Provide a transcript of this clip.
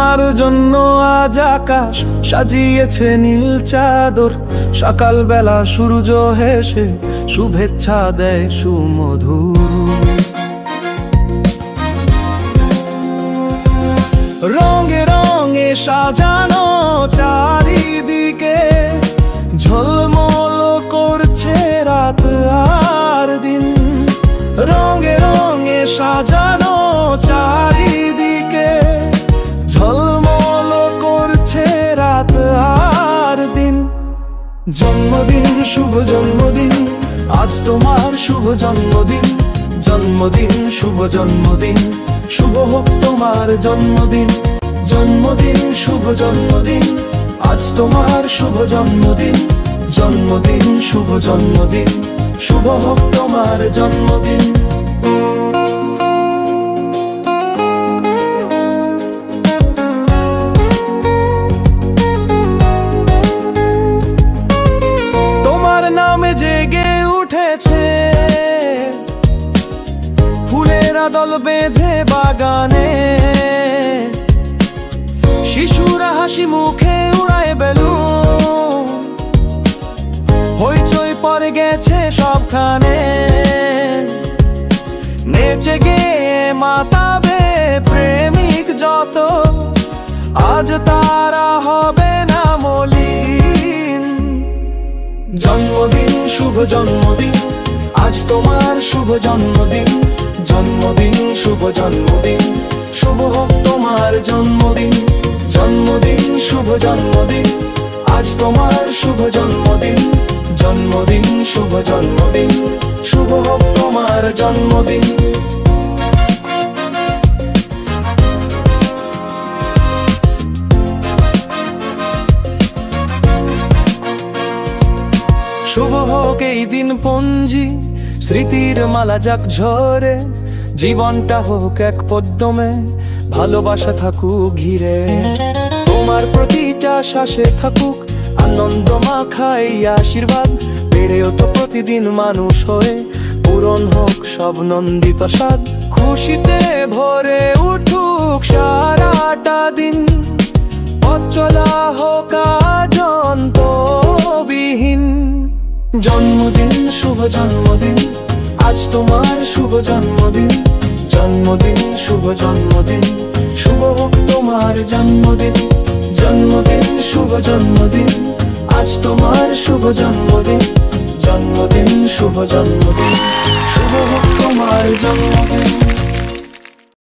তোমার জন্য আজ আকাশ সাজিয়েছে নীল চাদর, সকালবেলা সূর্য হেসে শুভেচ্ছা দেয় সুমধুর। রঙে রঙে সাজানো চারিদিকে ঝলমল করছে রাত আর দিন। রঙে রঙে সাজানো চারিদিকে ঝলমল করছে রাত আর দিন। জন্মদিন শুভ জন্মদিন, আজ তোমার শুভ জন্মদিন। জন্মদিন শুভ জন্মদিন, শুভ হোক তোমার জন্মদিন। জন্মদিন শুভ জন্মদিন, আজ তোমার শুভ জন্মদিন। জন্মদিন শুভ জন্মদিন, শুভ হোক তোমার জন্মদিন। তোমার নামে জেগে উঠেছে ফুলেরা দল বেঁধে বাগানে, শিশুরা হাসি মুখে উড়ায় বেলুন, হইচই পড়ে গেছে সবখানে। নেচে গেয়ে মাতাবে প্রেমিক যত, আজ তারা হবে না মলিন। জন্মদিন শুভ জন্মদিন, আজ তোমার শুভ জন্মদিন। জন্মদিন শুভ জন্মদিন, শুভ হোক তোমার জন্মদিন। জন্মদিন শুভ জন্মদিন, আজ তোমার শুভ জন্মদিন। জন্মদিন শুভ জন্মদিন, শুভ হোক তোমার জন্মদিন। শুভ হোক এই দিন পঞ্জি, স্মৃতির মালা যাক ঝরে। জীবনটা হোক এক পদ্মে, ভালোবাসা থাকুক ঘিরে। তোমার প্রতিটা শ্বাসে থাকুক আনন্দ মাখাই আশীর্বাদ। বেড়েও তো প্রতিদিন মানুষ হয়ে, পূরণ হোক সব নন্দিত স্বাদ। খুশিতে ভরে উঠুক সারাটা দিন, পথ চলা হোক আজ অন্তবিহীন। জন্মদিন শুভ জন্মদিন, আজ তোমার শুভ জন্মদিন। জন্মদিন শুভ জন্মদিন, শুভ হোক তোমার জন্মদিন। জন্মদিন শুভ জন্মদিন, আজ তোমার শুভ জন্মদিন। জন্মদিন শুভ জন্মদিন, শুভ হোক তোমার জন্মদিন।